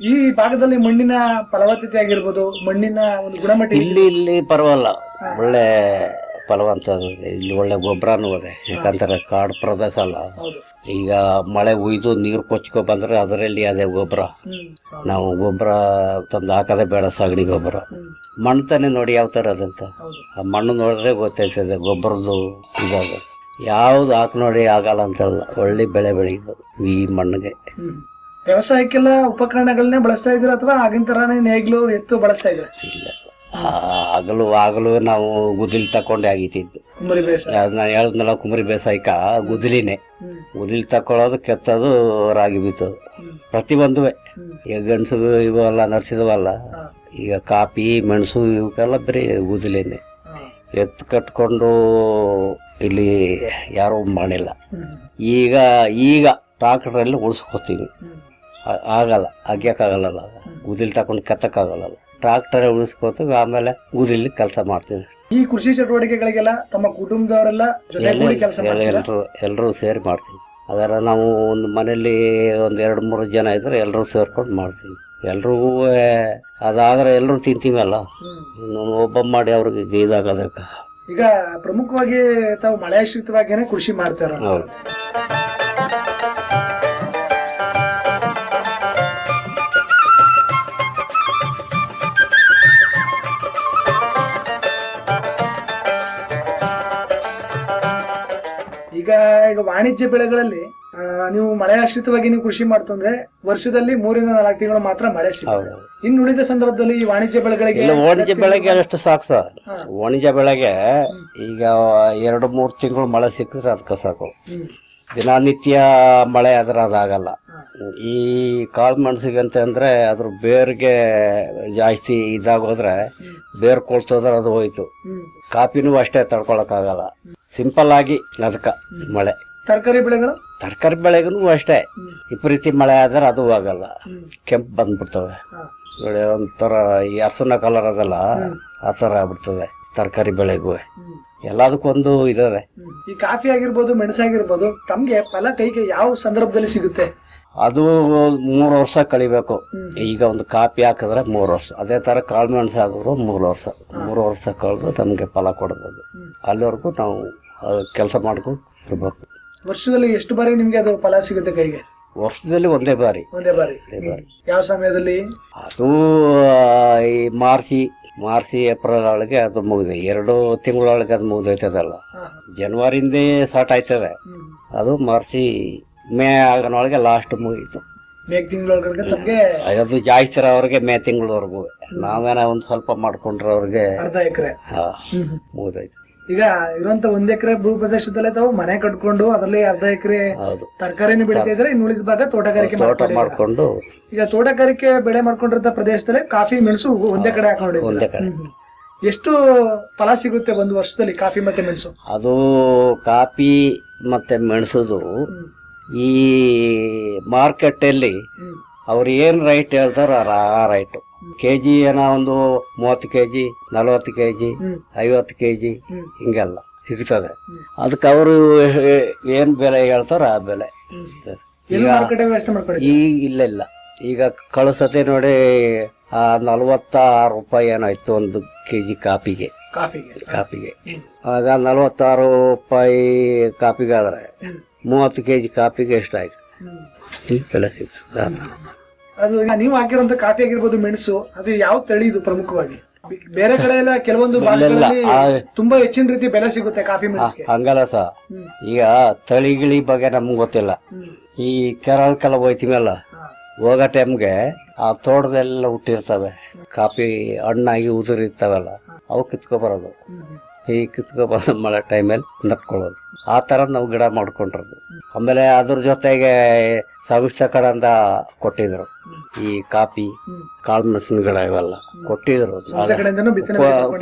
ಈ ಭಾಗದಲ್ಲಿ ಮಣ್ಣಿನ ಫಲವತ್ತತೆ ಆಗಿರ್ಬೋದು, ಮಣ್ಣಿನ ಒಂದು ಗುಣಮಟ್ಟ ಇಲ್ಲಿ ಪರವಾಗಿಲ್ಲ, ಒಳ್ಳೆ ಫಲವಂತ ಇಲ್ಲಿ ಒಳ್ಳೆ ಗೊಬ್ಬರನೂ ಇದೆ. ಯಾಕಂತಾರೆ ಕಾಡು ಪ್ರದೇಶ ಅಲ್ಲ. ಈಗ ಮಳೆ ಉಯ್ದು ನೀರು ಕೊಚ್ಕೊ ಬಂದ್ರೆ ಅದರಲ್ಲಿ ಅದೇ ಗೊಬ್ಬರ. ನಾವು ಗೊಬ್ಬರ ತಂದು ಹಾಕೋದೇ ಬೇಡ, ಸಗಣಿ ಗೊಬ್ಬರ. ಮಣ್ಣು ತಾನೇ ನೋಡಿ ಯಾವ ಥರ ಅದಂತ. ಆ ಮಣ್ಣು ನೋಡಿದ್ರೆ ಗೊತ್ತಾಯ್ತದೆ ಗೊಬ್ಬರದ್ದು ಇದಾಗ. ಯಾವ್ದು ಹಾಕಿ ನೋಡಿ ಆಗಲ್ಲ ಅಂತಲ್ಲ, ಒಳ್ಳೆ ಬೆಳೆ ಬೆಳೀಬೋದು ಈ ಮಣ್ಣಿಗೆ. ವ್ಯವಸಾಯಕ್ಕೆಲ್ಲ ಉಪಕರಣಗಳನ್ನೇ ಬಳಸ್ತಾ ಇದ್ರ ಅಥವಾ ಆಗಿನ ತರಾನೇ ನೇಗ್ಲು ಎತ್ತು ಬಳಸ್ತಾ ಇದ್ರ? ಇಲ್ಲ, ಆಗಲು ನಾವು ಗುದಿಲಿ ತಕೊಂಡೆ ಆಗಿತ್ತಿದ್ದು. ನಾನು ಹೇಳಿದ್ನಲ್ಲ, ಕುಮರಿ ಬೇಸಾಯಕ ಗುದಿಲಿನೇ. ಗುದಿಲಿ ತಕೊಳ್ಳೋದು, ಕೆತ್ತೋದು, ರಾಗಿ ಬೀತೋದು, ಪ್ರತಿಯೊಂದುವೆ. ಈಗ ಗಣಸು ಇವೆಲ್ಲ ನಡ್ಸಿದವಲ್ಲ, ಈಗ ಕಾಫಿ, ಮೆಣಸು ಇವಕ್ಕೆಲ್ಲ ಬರೀ ಗುದಿಲೇನೆ. ಎತ್ತು ಕಟ್ಕೊಂಡು ಇಲ್ಲಿ ಯಾರೂ ಮಾಡಿಲ್ಲ. ಈಗ ಟ್ರಾಕ್ಟರಲ್ಲಿ ಉಳಿಸ್ಕೊತೀವಿ. ಆಗಲ್ಲ, ಅಗ್ಯಕ್ಕಾಗಲ್ಲ, ಗುದಿಲಿ ತಕೊಂಡು ಕೆತ್ತಕ್ಕಾಗಲ್ಲ. ಟ್ರಾಕ್ಟರ್ ಉಳಿಸ್ಕೊತೀವಿ, ಆಮೇಲೆ ಗುದಿಲಿ ಕೆಲಸ ಮಾಡ್ತೀವಿ. ಈ ಕೃಷಿ ಚಟುವಟಿಕೆಗಳಿಗೆಲ್ಲ ತಮ್ಮ ಕುಟುಂಬದವರೆಲ್ಲ ಎಲ್ಲರೂ ಸೇರಿ ಮಾಡ್ತೀವಿ. ಅದರ ನಾವು ಒಂದು ಮನೇಲಿ ಒಂದು 2-3 ಜನ ಇದ್ರೆ ಎಲ್ಲರೂ ಸೇರ್ಕೊಂಡು ಮಾಡ್ತೀವಿ. ಎಲ್ರಿಗೂ ಅದಾದ್ರೆ ಎಲ್ಲರೂ ತಿಂತೀವಲ್ಲ, ಇನ್ನೊಂದು ಒಬ್ಬ ಮಾಡಿ ಅವ್ರಿಗೆ ಇದಾಗೋದಕ್ಕೆ. ಈಗ ಪ್ರಮುಖವಾಗಿ ತಾವು ಮಳೆಯಾಶ್ರಿತವಾಗಿಯೇ ಕೃಷಿ ಮಾಡ್ತಾರ. ಹೌದು. ಈಗ ವಾಣಿಜ್ಯ ಬೆಳೆಗಳಲ್ಲಿ ನೀವು ಮಳೆ ಆಶ್ರಿತವಾಗಿ ನೀವು ಕೃಷಿ ಮಾಡ್ತಂದ್ರೆ ವರ್ಷದಲ್ಲಿ 3-4 ತಿಂಗಳು ಮಾತ್ರ ಮಳೆ ಸಿಗುತ್ತೆ. ಇನ್ನು ಉಳಿದ ಸಂದರ್ಭದಲ್ಲಿ ಈ ವಾಣಿಜ್ಯ ಬೆಳೆಗಳಿಗೆ ವಾಣಿಜ್ಯ ಬೆಳೆಗೆ ಅಷ್ಟು ಸಾಕು ಸರ್. ವಾಣಿಜ್ಯ ಬೆಳೆಗೆ ಈಗ 2-3 ತಿಂಗಳು ಮಳೆ ಸಿಕ್ಕಿದ್ರೆ ಅದಕ್ಕೆ ಸಾಕು. ದಿನನಿತ್ಯ ಮಳೆ ಆದ್ರೆ ಅದಾಗಲ್ಲ. ಈ ಕಾಳು ಮೆಣಸಿಗೆ ಅಂತ ಅಂದ್ರೆ ಅದ್ರ ಬೇರ್ಗೆ ಜಾಸ್ತಿ ಇದಾಗೋದ್ರೆ ಬೇರ್ ಕೊಳ್ತೋದ್ರೆ ಅದು ಹೋಯ್ತು. ಕಾಫಿನೂ ಅಷ್ಟೇ ತಡ್ಕೊಳಕ್ಕಾಗಲ್ಲ, ಸಿಂಪಲ್ ಆಗಿ ಅದಕ್ಕ ಮಳೆ. ತರಕಾರಿ ಬೆಳೆಗೂ ಅಷ್ಟೇ ವಿಪರೀತ ಮಳೆ ಆದ್ರೆ ಅದು ಆಗಲ್ಲ, ಕೆಂಪು ಬಂದ್ಬಿಡ್ತವೆ. ಒಂಥರ ಈ ಹಸನ ಕಲರ್ ಅದಲ್ಲ, ಆ ಥರ ಆಗ್ಬಿಡ್ತದೆ ತರಕಾರಿ ಬೆಳೆಗೂ. ಎಲ್ಲದಕ್ಕೊಂದು ಇದೆ. ಈ ಕಾಫಿ ಆಗಿರ್ಬೋದು, ಮೆಣಸಾಗಿರ್ಬೋದು, ತಮ್ಗೆ ಫಲ ಕೈಗೆ ಯಾವ ಸಂದರ್ಭದಲ್ಲಿ ಸಿಗುತ್ತೆ? ಅದು 3 ವರ್ಷ ಕಳಿಬೇಕು. ಈಗ ಒಂದು ಕಾಫಿ ಹಾಕಿದ್ರೆ 3 ವರ್ಷ, ಅದೇ ತರ ಕಾಳು ಮೆಣಸು ಹಾಕಿದ್ರು 3 ವರ್ಷ. 3 ವರ್ಷ ಕಳೆದು ನಮ್ಗೆ ಫಲ ಕೊಡ್ಬೋದು. ಅಲ್ಲಿವರೆಗೂ ನಾವು ಕೆಲಸ ಮಾಡ್ಕೊಂಡು ಇರ್ಬೇಕು. ವರ್ಷದಲ್ಲಿ ಎಷ್ಟು ಬಾರಿ ನಿಮ್ಗೆ ಅದು ಫಲ ಸಿಗುತ್ತೆ ಕೈಗೆ? ವರ್ಷದಲ್ಲಿ ಒಂದೇ ಬಾರಿ. ಯಾವ ಸಮಯದಲ್ಲಿ? ಅದು ಈ ಮಾರ್ಚಿ ಏಪ್ರಿಲ್ ಒಳಗೆ ಅದು ಮುಗಿದೆ. 2 ತಿಂಗಳೊಳಗೆ ಅದು ಮುಗಿದೋಯ್ತದಲ್ಲ. ಜನವರಿಯಿಂದ ಸ್ಟಾರ್ಟ್ ಆಯ್ತದೆ, ಅದು ಮೇ ಆಗನೊಳಗೆ ಲಾಸ್ಟ್ ಮುಗೀತು. ಮೇ ತಿಂಗಳೊಳಗೆ ಅದು ಜಾಸ್ತಿ ಅವ್ರಿಗೆ ಮೇ ತಿಂಗಳವರೆಗೂ. ನಾವೇನ ಒಂದ್ ಸ್ವಲ್ಪ ಮಾಡ್ಕೊಂಡ್ರೆ ಅವ್ರಿಗೆ ಅರ್ಧ ಎಕರೆ ಮುಗಿದೋಯ್ತು. ಈಗ ಇರುವಂತ 1 ಎಕರೆ ಭೂ ಪ್ರದೇಶದಲ್ಲೇ ತಾವು ಮನೆ ಕಟ್ಕೊಂಡು ಅದರಲ್ಲಿ ಅರ್ಧ ಎಕರೆ ತರಕಾರಿನ ಬೆಳಿತಾ ಇದ್ರೆ, ಇನ್ನು ಉಳಿದ ಭಾಗ ತೋಟಗಾರಿಕೆ ಮಾಡ್ಕೊಂಡು. ಈಗ ತೋಟಗಾರಿಕೆ ಬೆಳೆ ಮಾಡ್ಕೊಂಡಿರೋ ಪ್ರದೇಶದಲ್ಲಿ ಕಾಫಿ, ಮೆಣಸು ಒಂದೇ ಕಡೆ ಹಾಕೊಂಡಿದ್ದೀವಿ. ಎಷ್ಟು ಫಲ ಸಿಗುತ್ತೆ ಒಂದು ವರ್ಷದಲ್ಲಿ ಕಾಫಿ ಮತ್ತೆ ಮೆಣಸು? ಅದು ಕಾಫಿ ಮತ್ತೆ ಮೆಣಸುದು ಈ ಮಾರ್ಕೆಟ್ ಅಲ್ಲಿ ಅವ್ರು ಏನ್ ರೈಟ್ ಹೇಳ್ತಾರೋ ಆ ರೈಟ್. ಕೆಜಿ ಏನೋ ಒಂದು 30 kg, 40 kg, 50 kg ಹಿಂಗೆಲ್ಲ ಸಿಗ್ತದೆ. ಅದಕ್ಕೆ ಅವರು ಏನ್ ಬೆಲೆ ಹೇಳ್ತಾರೋ ಆ ಬೆಲೆ. ಇಲ್ಲ ಈಗ ಕಳಿಸತೆ ನೋಡಿ 46 ರೂಪಾಯಿ ಏನಾಯ್ತು 1 kg ಕಾಪಿಗೆ. ಆಗ 46 ರೂಪಾಯಿ ಕಾಪಿಗಾದ್ರೆ 30 kg ಕಾಪಿಗೆ ಎಷ್ಟಾಯ್ತು ಬೆಲೆ ಸಿಗ್ತದೆ. ಅದು ನೀವು ಹಾಕಿರುವಂತ ಕಾಫಿ ಆಗಿರ್ಬೋದು, ಮೆಣಸು, ಅದು ಯಾವ ತಳಿ ಇದು ಪ್ರಮುಖವಾಗಿ? ಬೇರೆ ಕಡೆ ಎಲ್ಲ ಕೆಲವೊಂದು ಭಾಗಗಳಲ್ಲಿ ತುಂಬಾ ಹೆಚ್ಚಿನ ರೀತಿ ಬೆಲೆ ಸಿಗುತ್ತೆ ಕಾಫಿ ಮೆಣಸಿಗೆ. ಹಂಗಲ್ಲ ಸರ್, ಈಗ ತಳಿಗಿಳಿ ಬಗ್ಗೆ ನಮ್ಗೆ ಗೊತ್ತಿಲ್ಲ. ಈ ಕೇರಳಕ್ಕೆಲ್ಲ ಹೋಯ್ತೀವಲ್ಲ, ಹೋಗೋ ಟೈಮ್ಗೆ ಆ ತೋಟದೆಲ್ಲ ಹುಟ್ಟಿರ್ತವೆ ಕಾಫಿ ಹಣ್ಣಾಗಿ ಉದುರಿರ್ತಾವಲ್ಲ ಅವು ಕಿತ್ಕೊಬರೋದು. ಈ ಕಿತ್ಕೊಬರೋದು ಮಳೆ ಟೈಮಲ್ಲಿ ನಟ್ಕೊಳ್ಳೋದು. ಆ ಥರ ನಾವು ಗಿಡ ಮಾಡ್ಕೊಂಡಿರೋದು. ಆಮೇಲೆ ಅದ್ರ ಜೊತೆಗೆ ಸಂಸ್ಥೆ ಕಡೆಯಿಂದ ಕೊಟ್ಟಿದ್ರು ಈ ಕಾಫಿ ಕಾಳು ಮೆಣಸಿನ ಗಿಡ ಇವೆಲ್ಲ ಕೊಟ್ಟಿದ್ರು.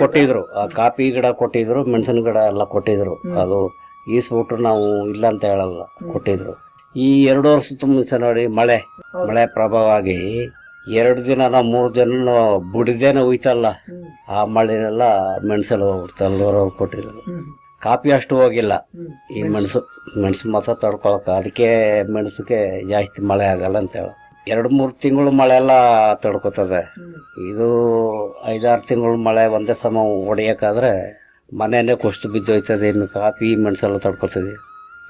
ಕೊಟ್ಟಿದ್ರು ಆ ಕಾಫಿ ಗಿಡ ಕೊಟ್ಟಿದ್ರು, ಮೆಣಸಿನ ಗಿಡ ಎಲ್ಲ ಕೊಟ್ಟಿದ್ರು. ಅದು ಈಸ್ಬಿಟ್ರು ನಾವು ಇಲ್ಲ ಅಂತ ಹೇಳಲ್ಲ, ಕೊಟ್ಟಿದ್ರು. ಈ 2 ವರ್ಷದ ಮುಂಚೆ ನೋಡಿ ಮಳೆ ಪ್ರಭಾವ ಆಗಿ 2 ದಿನ 3 ದಿನ ಬುಡಿದೇನೆ ಹೋಯ್ತಲ್ಲ, ಆ ಮಳೆನೆಲ್ಲ ಮೆಣಸೆಲ್ಲ ಹೋಗ್ಬಿಡ್ತಲ್ಲ ಕೊಟ್ಟಿದ್ರು. ಕಾಫಿ ಅಷ್ಟು ಹೋಗಿಲ್ಲ. ಈ ಮೆಣಸು ಮಾತ್ರ ತಡ್ಕೊಳಕ, ಅದಕ್ಕೆ ಮೆಣಸಿಗೆ ಜಾಸ್ತಿ ಮಳೆ ಆಗಲ್ಲ ಅಂತ ಹೇಳ. 2-3 ತಿಂಗಳು ಮಳೆ ಎಲ್ಲ ತಡ್ಕೊತದೆ. ಇದು 5-6 ತಿಂಗಳು ಮಳೆ ಒಂದೇ ಸಮ ಹೊಡೆಯೋಕ್ಕಾದ್ರೆ ಮನೆಯೇ ಕುಸ್ತು ಬಿದ್ದೋಯ್ತದೆ. ಇನ್ನು ಕಾಫಿ ಮೆಣಸೆಲ್ಲ ತಡ್ಕೊತದೆ.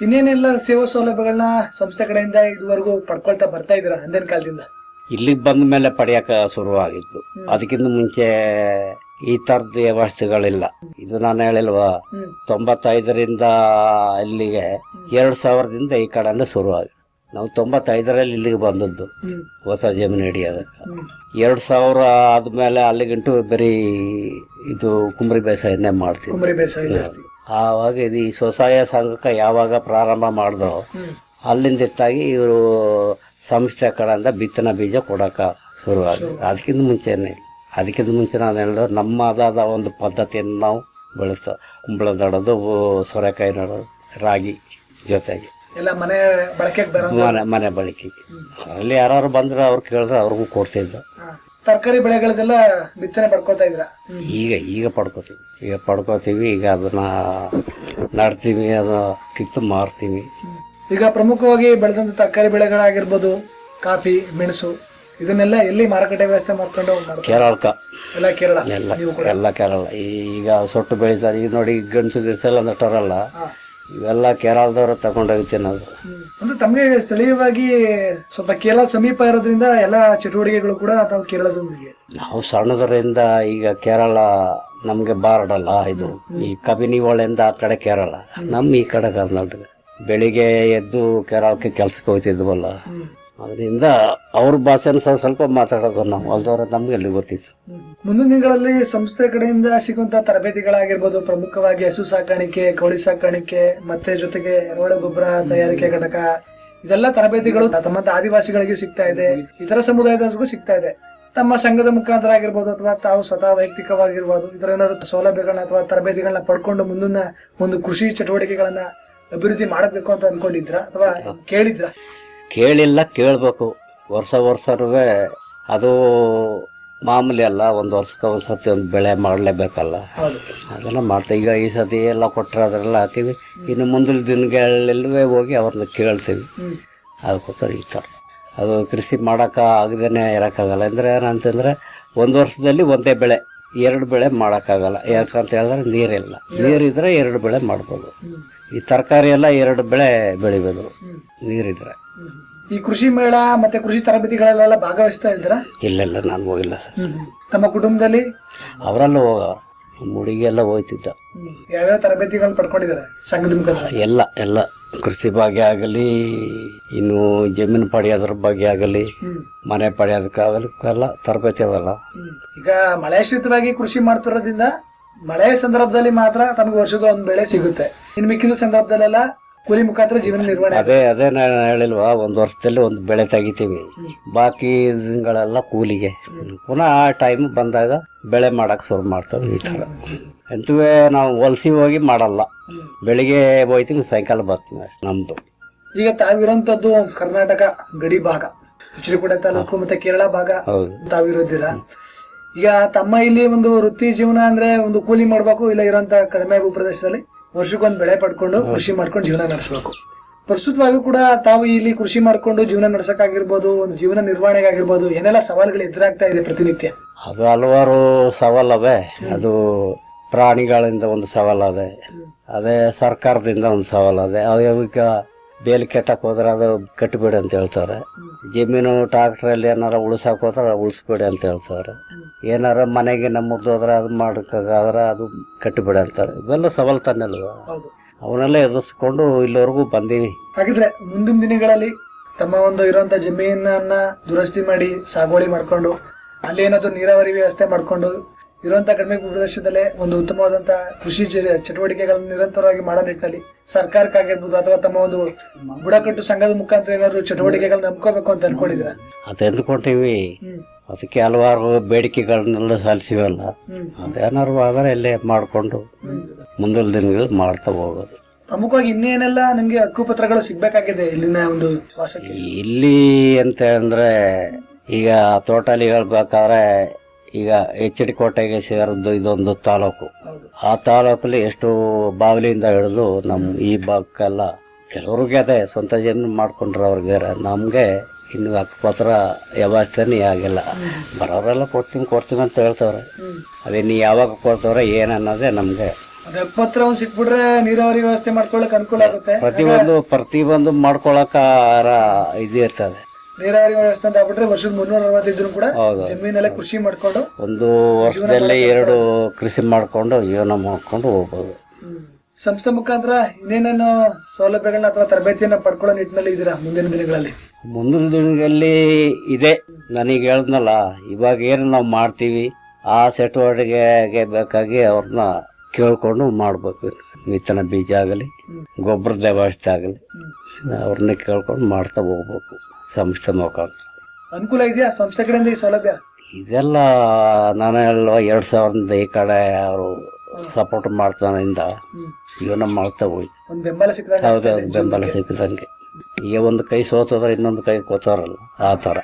ಇನ್ನೇನೆಲ್ಲ ಸೇವಾ ಸೌಲಭ್ಯಗಳನ್ನ ಸಂಸ್ಥೆ ಕಡೆಯಿಂದ ಇದುವರೆಗೂ ಪಡ್ಕೊಳ್ತಾ ಬರ್ತಾ ಇದ್ದೀರಾ ಅಂದಿನ ಕಾಲದಿಂದ? ಇಲ್ಲಿಗೆ ಬಂದ ಮೇಲೆ ಪಡೆಯಕ ಶುರುವಾಗಿತ್ತು. ಅದಕ್ಕಿಂತ ಮುಂಚೆ ಈ ತರದ ವ್ಯವಸ್ಥೆಗಳಿಲ್ಲ. ಇದು ನಾನು ಹೇಳಿಲ್ವಾ, 95ರಿಂದ ಇಲ್ಲಿಗೆ 2000ದಿಂದ ಈ ಕಡೆಯಿಂದ ಶುರುವಾಗಿದೆ. ನಾವು 95ರಲ್ಲಿ ಇಲ್ಲಿಗೆ ಬಂದದ್ದು ಹೊಸ ಜಮೀನು ಹಿಡಿಯೋದಕ್ಕೆ. 2000 ಆದ್ಮೇಲೆ ಅಲ್ಲಿಗಂಟು ಬರೀ ಇದು ಕುಂಬರಿ ಬೇಸಾಯನೇ ಮಾಡ್ತೀವಿ. ಆವಾಗ ಇದು ಈ ಸ್ವಸಹಾಯ ಸಂಘಕ್ಕೆ ಯಾವಾಗ ಪ್ರಾರಂಭ ಮಾಡಿದ್ರು ಅಲ್ಲಿಂದ ಎತ್ತಾಗಿ ಇವರು ಸಂಸ್ಥೆ ಕಡೆಯಿಂದ ಬಿತ್ತನೆ ಬೀಜ ಕೊಡೋಕ ಶುರುವಾಗಿದೆ. ಅದಕ್ಕಿಂತ ಮುಂಚೆ ನಾನು ಹೇಳಿದ್ರೆ ನಮ್ಮದಾದ ಒಂದು ಪದ್ಧತಿಯನ್ನು ನಾವು ಬೆಳೆಸ್ತಾ ಕುಂಬಳ ನಡೋದು, ಸೋರೆಕಾಯಿ ನಡೋದು, ರಾಗಿ ಜೊತೆಗೆ ಎಲ್ಲ ಮನೆ ಬಳಕೆಗೆ ಅದರಲ್ಲಿ ಯಾರು ಬಂದ್ರೆ ಅವ್ರು ಕೇಳಿದ್ರೆ ಅವ್ರಿಗೂ ಕೊಡ್ತಿದ್ದ. ತರಕಾರಿ ಬೆಳೆಗಳದೆಲ್ಲ ಬಿತ್ತನೆ ಪಡ್ಕೊತಾ ಇದ್ರ? ಈಗ ಪಡ್ಕೋತೀವಿ. ಈಗ ಅದನ್ನ ನಡ್ತೀವಿ, ಅದನ್ನ ಕಿತ್ತು ಮಾರ್ತೀವಿ. ಈಗ ಪ್ರಮುಖವಾಗಿ ಬೆಳೆದಂತ ತರಕಾರಿ ಬೆಳೆಗಳಾಗಿರ್ಬೋದು, ಕಾಫಿ, ಮೆಣಸು, ಇದನ್ನೆಲ್ಲ ಎಲ್ಲಿ ಮಾರುಕಟ್ಟೆ ವ್ಯವಸ್ಥೆ ಮಾಡ್ಕೊಂಡು? ಎಲ್ಲ ಕೇರಳ. ಈಗ ಸೊಟ್ಟು ಬೆಳೀತಾರೆ. ಈಗ ನೋಡಿ ಗೆಣಸೆಲ್ಲ ನಟರಲ್ಲ, ಇವೆಲ್ಲ ಕೇರಳದವ್ರ ತಗೊಂಡೋಗ್ತೀನಿ. ಅದು ಅಂದ್ರೆ ತಮಗೆ ಸ್ಥಳೀಯವಾಗಿ ಸ್ವಲ್ಪ ಕೇರಳ ಸಮೀಪ ಇರೋದ್ರಿಂದ ಎಲ್ಲ ಚಟುವಟಿಕೆಗಳು ಕೂಡ ತಾವು ಕೇರಳದೊಂದಿಗೆ. ನಾವು ಸಣ್ಣದರಿಂದ ಈಗ ಕೇರಳ ನಮ್ಗೆ ಬಾರ್ಡಲ್ಲ. ಇದು ಈ ಕಬಿನಿ ಹೊಳೆಯಿಂದ ಆ ಕಡೆ ಕೇರಳ, ಈ ಕಡೆ ಕರ್ನಾಟಕ. ಬೆಳಿಗ್ಗೆ ಎದ್ದು ಕೇರಳಕ್ಕೆ ಕೆಲ್ಸಕ್ಕೆ ಹೋಗ್ತಿದ್ವಲ್ಲ, ಅದರಿಂದ ಅವ್ರ ಭಾಷೆನ ಸ್ವಲ್ಪ ಮಾತಾಡೋದು ನಾವು. ಅಲ್ದವ್ರ ನಮ್ಗೆ ಎಲ್ಲಿ ಗೊತ್ತಿತ್ತು. ಮುಂದಿನ ದಿನಗಳಲ್ಲಿ ಸಂಸ್ಥೆ ಕಡೆಯಿಂದ ಸಿಗುವಂತ ತರಬೇತಿಗಳಾಗಿರ್ಬೋದು, ಪ್ರಮುಖವಾಗಿ ಹಸು ಸಾಕಾಣಿಕೆ, ಕೋಳಿ ಸಾಕಾಣಿಕೆ, ಮತ್ತೆ ಜೊತೆಗೆ ಎರೆಹುಳ ಗೊಬ್ಬರ ತಯಾರಿಕೆ ಘಟಕ, ಇದೆಲ್ಲ ತರಬೇತಿಗಳು ತಮ್ಮಂತ ಆದಿವಾಸಿಗಳಿಗೆ ಸಿಗ್ತಾ ಇದೆ, ಇತರ ಸಮುದಾಯದವರಿಗೂ ಸಿಗ್ತಾ ಇದೆ. ತಮ್ಮ ಸಂಘದ ಮುಖಾಂತರ ಆಗಿರ್ಬೋದು ಅಥವಾ ತಾವು ಸ್ವತಃ ವೈಯಕ್ತಿಕವಾಗಿರ್ಬೋದು, ಇದರ ಏನಾದ್ರು ಸೌಲಭ್ಯಗಳನ್ನ ಅಥವಾ ತರಬೇತಿಗಳನ್ನ ಪಡ್ಕೊಂಡು ಮುಂದಿನ ಒಂದು ಕೃಷಿ ಚಟುವಟಿಕೆಗಳನ್ನ ಅಭಿವೃದ್ಧಿ ಮಾಡಬೇಕು ಅಂತ ಅನ್ಕೊಂಡಿದ್ರ ಅಥವಾ ಕೇಳಿದ್ರ? ಕೇಳಿಲ್ಲ, ಕೇಳಬೇಕು. ವರ್ಷನೂ ಅದು ಮಾಮೂಲಿ ಅಲ್ಲ. ಒಂದು ವರ್ಷಕ್ಕೆ ಒಂದ್ಸತಿ ಒಂದು ಬೆಳೆ ಮಾಡಲೇಬೇಕಲ್ಲ, ಅದೆಲ್ಲ ಮಾಡ್ತೀವಿ. ಈಗ ಈ ಸತಿ ಎಲ್ಲ ಕೊಟ್ಟರೆ ಅದರೆಲ್ಲ ಹಾಕಿವಿ. ಇನ್ನು ಮುಂದಿನ ದಿನಗಳಲ್ಲೇ ಹೋಗಿ ಅವ್ರನ್ನ ಕೇಳ್ತೀವಿ. ಅದಕ್ಕೋಸ್ಕರ ಈ ಥರ ಅದು ಕೃಷಿ ಮಾಡೋಕೆ ಆಗದೇ ಇರೋಕ್ಕಾಗಲ್ಲ. ಅಂದರೆ ಏನಂತಂದರೆ ಒಂದು ವರ್ಷದಲ್ಲಿ ಒಂದೇ ಬೆಳೆ, 2 ಬೆಳೆ ಮಾಡೋಕ್ಕಾಗಲ್ಲ. ಯಾಕಂತ ಹೇಳಿದ್ರೆ ನೀರಿಲ್ಲ. ನೀರಿದ್ರೆ 2 ಬೆಳೆ ಮಾಡ್ಬೋದು. ಈ ತರಕಾರಿ ಎಲ್ಲ 2 ಬೆಳೆ ಬೆಳಿಬೋದು ನೀರಿದ್ರೆ. ಈ ಕೃಷಿ ಮೇಳ ಮತ್ತೆ ಕೃಷಿ ತರಬೇತಿಗಳೆಲ್ಲ ಭಾಗವಹಿಸ್ತಾ ಇದ್ದೀರಾ? ಇಲ್ಲ, ನಾನು ಹೋಗಿಲ್ಲ ಸರ್. ತಮ್ಮ ಕುಟುಂಬದಲ್ಲಿ ಅವರೆಲ್ಲ ಮುಡಿಗೆಲ್ಲ ಹೋಯ್ತಿದ್ದ. ಯಾವ್ಯಾವ ತರಬೇತಿಗಳನ್ನ ಪಡ್ಕೊಂಡಿದ್ದಾರೆ ಸಂಘದ ಮುಖಾಂತರ? ಎಲ್ಲ ಕೃಷಿ ಬಗ್ಗೆ ಆಗಲಿ, ಇನ್ನು ಜಮೀನು ಪಡೆಯೋದ್ರ ಬಗ್ಗೆ ಆಗಲಿ, ಮನೆ ಪಡೆಯೋದಕ್ಕಾಗಲಿ ಎಲ್ಲ ತರಬೇತಿ ಅವೆಲ್ಲ. ಈಗ ಮಳೆಶ್ರಿತವಾಗಿ ಕೃಷಿ ಮಾಡ್ತಿರೋದ್ರಿಂದ ಮಳೆ ಸಂದರ್ಭದಲ್ಲಿ ಮಾತ್ರ ತಮಗೆ ವರ್ಷದ ಒಂದು ಬೆಳೆ ಸಿಗುತ್ತೆ. ಇನ್ನು ಮಿಕ್ಕಿದ ಸಂದರ್ಭದಲ್ಲೆಲ್ಲ ಕೂಲಿ ಮುಖಾಂತರ ಜೀವನ ನಿರ್ವಹಣೆ. ಅದೇ ನಾನು ಹೇಳಿಲ್ವಾ, ಒಂದು ವರ್ಷದಲ್ಲಿ ಒಂದು ಬೆಳೆ ತೆಗಿತೀವಿ, ಬಾಕಿ ದಿನಗಳೆಲ್ಲ ಕೂಲಿಗೆ. ಪುನಃ ಆ ಟೈಮ್ ಬಂದಾಗ ಬೆಳೆ ಮಾಡಕ್ ಶುರು ಮಾಡ್ತೇವೆ. ಈ ತರ ಎಂತವೇ ನಾವು ಹೊಲಸಿ ಹೋಗಿ ಮಾಡಲ್ಲ. ಬೆಳಿಗ್ಗೆ ಹೋಯ್ತೀವಿ, ಸಾಯಂಕಾಲ ಬರ್ತೀವಿ ನಮ್ದು. ಈಗ ತಾವಿರೋಂಥದ್ದು ಕರ್ನಾಟಕ ಗಡಿ ಭಾಗ, ಶ್ರೀಕೂಟ ತಾಲೂಕು ಮತ್ತೆ ಕೇರಳ ಭಾಗ ತಾವಿರೋದಿರ. ಈಗ ತಮ್ಮ ಇಲ್ಲಿ ಒಂದು ವೃತ್ತಿ ಜೀವನ ಅಂದ್ರೆ ಒಂದು ಕೂಲಿ ಮಾಡ್ಬೇಕು, ಇಲ್ಲ ಇರೋಂತ ಕಡಿಮೆ ಭೂಪ್ರದೇಶದಲ್ಲಿ ವರ್ಷಕ್ಕೊಂದು ಬೆಳೆ ಪಡ್ಕೊಂಡು ಕೃಷಿ ಮಾಡ್ಕೊಂಡು ಜೀವನ ನಡೆಸಬೇಕು. ಪ್ರಸ್ತುತವಾಗಿ ಕೂಡ ತಾವು ಇಲ್ಲಿ ಕೃಷಿ ಮಾಡ್ಕೊಂಡು ಜೀವನ ನಡೆಸಕ್ಕಾಗಿರ್ಬೋದು, ಒಂದು ಜೀವನ ನಿರ್ವಹಣೆಗಾಗಿರ್ಬೋದು, ಏನೆಲ್ಲ ಸವಾಲುಗಳು ಎದುರಾಗ್ತಾ ಇದೆ ಪ್ರತಿನಿತ್ಯ? ಅದು ಹಲವಾರು ಸವಾಲವೆ. ಅದು ಪ್ರಾಣಿಗಳಿಂದ ಒಂದು ಸವಾಲದೆ, ಅದೇ ಸರ್ಕಾರದಿಂದ ಒಂದು ಸವಾಲದೆ. ಈಗ ಬೇಲಿ ಕೆಟ್ಟಕ್ಕೆ ಹೋದ್ರೆ ಅದು ಕಟ್ಟಬೇಡಿ ಅಂತ ಹೇಳ್ತಾರೆ. ಜಮೀನು ಟ್ರಾಕ್ಟ್ರಲ್ಲಿ ಏನಾರ ಉಳಿಸಕ್ಕೆ ಹೋದ್ರೆ ಉಳಿಸ್ಬೇಡಿ ಅಂತ ಹೇಳ್ತಾರೆ. ಏನಾರ ಮನೆಗೆ ನಮ್ಮದು ಹೋದ್ರೆ ಅದು ಮಾಡೋಕ್ಕಾದ್ರೆ ಅದು ಕಟ್ಟಬೇಡಿ ಅಂತಾರೆ. ಇವೆಲ್ಲ ಸವಾಲು ತಾನೆಲ್ವ, ಅವನ್ನೆಲ್ಲ ಎದುರಿಸ್ಕೊಂಡು ಇಲ್ಲಿವರೆಗೂ ಬಂದೀವಿ. ಹಾಗಿದ್ರೆ ಮುಂದಿನ ದಿನಗಳಲ್ಲಿ ತಮ್ಮ ಒಂದು ಇರುವಂತ ಜಮೀನನ್ನ ದುರಸ್ತಿ ಮಾಡಿ ಸಾಗುವಳಿ ಮಾಡ್ಕೊಂಡು ಅಲ್ಲಿ ಏನಾದ್ರು ನೀರಾವರಿ ವ್ಯವಸ್ಥೆ ಮಾಡ್ಕೊಂಡು ಇರುವಂತ ಕಡಿಮೆ ಪ್ರದೇಶದಲ್ಲೇ ಒಂದು ಉತ್ತಮವಾದಂತಹ ಕೃಷಿ ಚಟುವಟಿಕೆಗಳನ್ನು ನಿರಂತರವಾಗಿ ಮಾಡೋ ನಿಟ್ಟಿನಲ್ಲಿ ಸರ್ಕಾರಕ್ಕಾಗಿರ್ಬೋದು ಅಥವಾ ತಮ್ಮ ಒಂದು ಬುಡಕಟ್ಟು ಸಂಘದ ಮುಖಾಂತರ ಏನಾದ್ರು ಚಟುವಟಿಕೆಗಳನ್ನ ನಂಬ್ಕೋಬೇಕು ಅಂತ ಅನ್ಕೊಂಡಿದ್ದೀರಾ? ಅದು ಎಂದ್ಕೊಂಡಿವಿ. ಅದಕ್ಕೆ ಹಲವಾರು ಬೇಡಿಕೆಗಳನ್ನೆಲ್ಲ ಸಲ್ಲಿಸಿವಲ್ಲ, ಅದೇನಾದ್ರು ಆದರೆ ಇಲ್ಲೇ ಮಾಡಿಕೊಂಡು ಮುಂದಿನ ದಿನಗಳು ಮಾಡ್ತಾ ಹೋಗೋದು. ಪ್ರಮುಖವಾಗಿ ಇನ್ನೇನೆಲ್ಲ ನಿಮ್ಗೆ ಹಕ್ಕುಪತ್ರಗಳು ಸಿಗ್ಬೇಕಾಗಿದೆ ಇಲ್ಲಿನ ಒಂದು ವಾಸಕ್ಕೆ? ಇಲ್ಲಿ ಅಂತ ಅಂದ್ರೆ ಈಗ ಟೋಟಲಿ ಹೇಳ್ಬೇಕಾದ್ರೆ ಈಗ HD ಕೋಟೆಗೆ ಸೇರಿದ್ದು ಇದೊಂದು ತಾಲೂಕು. ಆ ತಾಲೂಕಲ್ಲಿ ಎಷ್ಟು ಬಾಗಿಲಿಂದ ಹಿಡಿದು ನಮ್ಮ ಈ ಭಾಗಕ್ಕೆಲ್ಲ ಕೆಲವ್ರಿಗೆ ಅದೇ ಸ್ವಂತ ಜಮೀನು ಮಾಡ್ಕೊಂಡ್ರೆ ಅವ್ರಿಗೆ, ನಮಗೆ ಇನ್ನು ಹಕ್ಕುಪತ್ರ ವ್ಯವಸ್ಥೆನೇ ಆಗಿಲ್ಲ. ಬರೋರೆಲ್ಲ ಕೊಡ್ತೀವಿ ಅಂತ ಹೇಳ್ತವ್ರೆ. ಅದೇ ನೀ ಯಾವಾಗ ಕೊಡ್ತವ್ರೆ ಏನನ್ನೋದೇ ನಮ್ಗೆ. ಹಕ್ಕುಪತ್ರ ಒಂದು ಸಿಕ್ಬಿಟ್ರೆ ನೀರಾವರಿ ವ್ಯವಸ್ಥೆ ಮಾಡ್ಕೊಳಕ್ ಅನುಕೂಲ ಆಗುತ್ತೆ. ಪ್ರತಿಯೊಂದು ಮಾಡ್ಕೊಳಕ ಇದು ಇರ್ತದೆ. ನೀರಾವರಿ ವ್ಯವಸ್ಥೆ ಅಂತ ಆಗ್ಬಿಟ್ರೆ ವರ್ಷದ 365 ಕೂಡ ಜಮೀನೆಲ್ಲ ಕೃಷಿ ಮಾಡ್ಕೊಂಡು ಒಂದು ವರ್ಷದಲ್ಲಿ 2 ಕೃಷಿ ಮಾಡ್ಕೊಂಡು ಜೀವನ ಮಾಡ್ಕೊಂಡು ಹೋಗ್ಬೋದು. ಸಂಸ್ಥೆ ಮುಖಾಂತರ ಇನ್ನೇನೇನು ಸೌಲಭ್ಯಗಳನ್ನ ಅಥವಾ ತರಬೇತಿಯನ್ನ ಪಡ್ಕೊಳ್ಳೋ ನಿಟ್ಟಿನಲ್ಲಿ ಇದ್ದೀರಾ ಮುಂದಿನ ದಿನಗಳಲ್ಲಿ? ಮುಂದಿನ ದಿನಗಳಲ್ಲಿ ಇದೆ, ನನಗೆ ಹೇಳಿದ್ನಲ್ಲ, ಇವಾಗ ಏನು ನಾವು ಮಾಡ್ತೀವಿ ಆ ಚಟುವಟಿಕೆಗೆ ಬೇಕಾಗಿ ಅವ್ರನ್ನ ಕೇಳ್ಕೊಂಡು ಮಾಡ್ಬೇಕು. ವಿತ್ತನ ಬೀಜ ಆಗಲಿ, ಗೊಬ್ಬರದ ವ್ಯವಸ್ಥೆ ಆಗಲಿ, ಅವ್ರನ್ನ ಕೇಳ್ಕೊಂಡು ಮಾಡ್ತಾ ಹೋಗ್ಬೇಕು ಸಂಸ್ಥೆ ಮುಖಾಂತರ. ಅನುಕೂಲ ಇದೆಯಾ ಸಂಸ್ಥೆ ಕಡೆಯಿಂದ ಈ ಸೌಲಭ್ಯ? ಇದೆಲ್ಲ ನಾನು ಹೇಳುವ 2000 ಈ ಕಡೆ ಅವರು ಸಪೋರ್ಟ್ ಮಾಡ್ತಾನಿಂದ ಜೀವನ ಮಾಡ್ತಾ ಹೋಯ್ತು. ಹೌದು, ಬೆಂಬಲ ಸಿಕ್ಕಿದಂಗೆ. ಈಗ ಒಂದು ಕೈ ಸೋತದ್ರೆ ಇನ್ನೊಂದು ಕೈ ಕೂತಾರಲ್ಲ, ಆ ಥರ.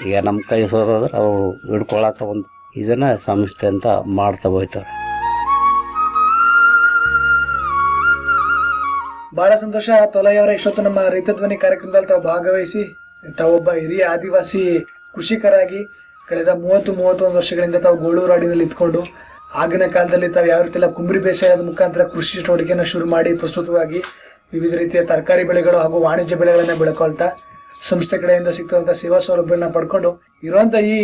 ಈಗ ನಮ್ಮ ಕೈ ಸೋತದ್ರೆ ಅವರು ಹಿಡ್ಕೊಳಕ ಒಂದು ಇದನ್ನ ಸಂಸ್ಥೆ ಅಂತ ಮಾಡ್ತಾ ಹೋಯ್ತಾರೆ. ಬಹಳ ಸಂತೋಷ ತೋಲಯ್ಯ ಅವರ, ಇಷ್ಟೊತ್ತು ನಮ್ಮ ರೈತ ಧ್ವನಿ ಕಾರ್ಯಕ್ರಮದಲ್ಲಿ ತಾವು ಭಾಗವಹಿಸಿ ತಾವೊಬ್ಬ ಹಿರಿಯ ಆದಿವಾಸಿ ಕೃಷಿಕರಾಗಿ ಕಳೆದ 30-31 ವರ್ಷಗಳಿಂದ ತಾವು ಗೋಳೂರಾಡಿನಲ್ಲಿ ಇದ್ಕೊಂಡು ಆಗಿನ ಕಾಲದಲ್ಲಿ ತಾವು ಯಾವ ರೀತಿ ಕುಂಬರಿ ಬೇಸಾಯದ ಮುಖಾಂತರ ಕೃಷಿ ಚಟುವಟಿಕೆಯನ್ನು ಶುರು ಮಾಡಿ ಪ್ರಸ್ತುತವಾಗಿ ವಿವಿಧ ರೀತಿಯ ತರಕಾರಿ ಬೆಳೆಗಳು ಹಾಗೂ ವಾಣಿಜ್ಯ ಬೆಳೆಗಳನ್ನ ಬೆಳ್ಕೊಳ್ತಾ ಸಂಸ್ಥೆ ಕಡೆಯಿಂದ ಸಿಗ್ತಕ್ಕಂಥ ಸೇವಾ ಸೌಲಭ್ಯಗಳನ್ನ ಪಡ್ಕೊಂಡು ಇರುವಂತ ಈ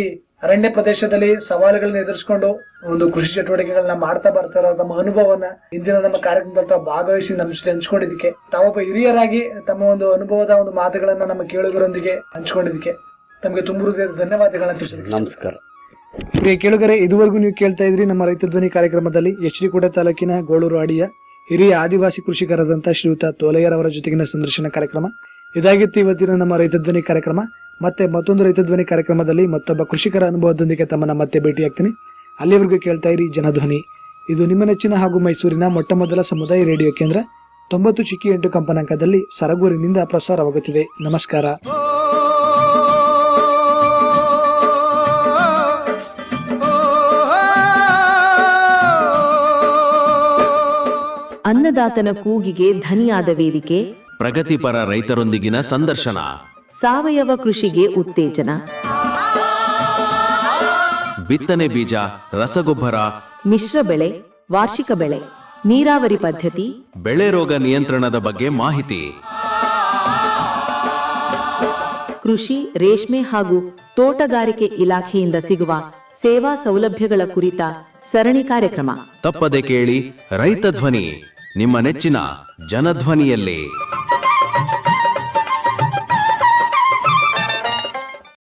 ಅರಣ್ಯ ಪ್ರದೇಶದಲ್ಲಿ ಸವಾಲುಗಳನ್ನ ಎದುರಿಸಿಕೊಂಡು ಒಂದು ಕೃಷಿ ಚಟುವಟಿಕೆಗಳನ್ನ ಮಾಡ್ತಾ ಬರ್ತಾರ ತಮ್ಮ ಅನುಭವವನ್ನ ಇಂದಿನ ನಮ್ಮ ಕಾರ್ಯಕ್ರಮದಲ್ಲಿ ತಾವು ಭಾಗವಹಿಸಿ ನಮ್ಮ ಜೊತೆ ಹಂಚ್ಕೊಂಡಿದ್ದಕ್ಕೆ, ತಾವೊಬ್ಬ ಹಿರಿಯರಾಗಿ ತಮ್ಮ ಒಂದು ಅನುಭವದ ಒಂದು ಮಾತುಗಳನ್ನ ನಮ್ಮ ಕೇಳುಗರೊಂದಿಗೆ ಹಂಚ್ಕೊಂಡಿದ್ದಕ್ಕೆ ತಮಗೆ ತುಂಬ ಹೃದಯದ ಧನ್ಯವಾದಗಳನ್ನ ತಿಳಿಸಿದ್ರಿ. ನಮಸ್ಕಾರ. ಪ್ರಿಯ ಕೇಳುಗರೆ, ಇದುವರೆಗೂ ನೀವು ಕೇಳ್ತಾ ಇದ್ರಿ ನಮ್ಮ ರೈತ ಧ್ವನಿ ಕಾರ್ಯಕ್ರಮದಲ್ಲಿ HD ಕೋಟೆ ತಾಲೂಕಿನ ಗೋಳೂರು ಅಡಿಯ ಹಿರಿಯ ಆದಿವಾಸಿ ಕೃಷಿಕರಾದಂಥ ಶ್ರೀಯುತ ತೋಲಯ್ಯರವರ ಜೊತೆಗಿನ ಸಂದರ್ಶನ ಕಾರ್ಯಕ್ರಮ ಇದಾಗಿತ್ತು ಇವತ್ತಿನ ನಮ್ಮ ರೈತ ಧ್ವನಿ ಕಾರ್ಯಕ್ರಮ. ಮತ್ತೆ ಮತ್ತೊಂದು ರೈತ ಧ್ವನಿ ಕಾರ್ಯಕ್ರಮದಲ್ಲಿ ಮತ್ತೊಬ್ಬ ಕೃಷಿಕರ ಅನುಭವದೊಂದಿಗೆ ತಮ್ಮನ್ನ ಮತ್ತೆ ಭೇಟಿಯಾಗ್ತೀನಿ. ಅಲ್ಲಿವರೆಗೂ ಕೇಳ್ತಾ ಇರಿ ಜನಧ್ವನಿ. ಇದು ನಿಮ್ಮ ನೆಚ್ಚಿನ ಹಾಗೂ ಮೈಸೂರಿನ ಮೊಟ್ಟಮೊದಲ ಸಮುದಾಯ ರೇಡಿಯೋ ಕೇಂದ್ರ 90.8 ಕಂಪನಾಂಕದಲ್ಲಿ ಸರಗೂರಿನಿಂದ ಪ್ರಸಾರವಾಗುತ್ತಿದೆ. ನಮಸ್ಕಾರ. ಅನ್ನದಾತನ ಕೂಗಿಗೆ ಧನಿಯಾದ ವೇದಿಕೆ, ಪ್ರಗತಿಪರ ರೈತರೊಂದಿಗಿನ ಸಂದರ್ಶನ, ಸಾವಯವ ಕೃಷಿಗೆ ಉತ್ತೇಜನ, ಬಿತ್ತನೆ ಬೀಜ, ರಸಗೊಬ್ಬರ, ಮಿಶ್ರ ಬೆಳೆ, ವಾರ್ಷಿಕ ಬೆಳೆ, ನೀರಾವರಿ ಪದ್ಧತಿ, ಬೆಳೆ ರೋಗ ನಿಯಂತ್ರಣದ ಬಗ್ಗೆ ಮಾಹಿತಿ, ಕೃಷಿ, ರೇಷ್ಮೆ ಹಾಗೂ ತೋಟಗಾರಿಕೆ ಇಲಾಖೆಯಿಂದ ಸಿಗುವ ಸೇವಾ ಸೌಲಭ್ಯಗಳ ಕುರಿತ ಸರಣಿ ಕಾರ್ಯಕ್ರಮ. ತಪ್ಪದೆ ಕೇಳಿ ರೈತ ಧ್ವನಿ, ನಿಮ್ಮ ನೆಚ್ಚಿನ ಜನಧ್ವನಿಯಲ್ಲಿ.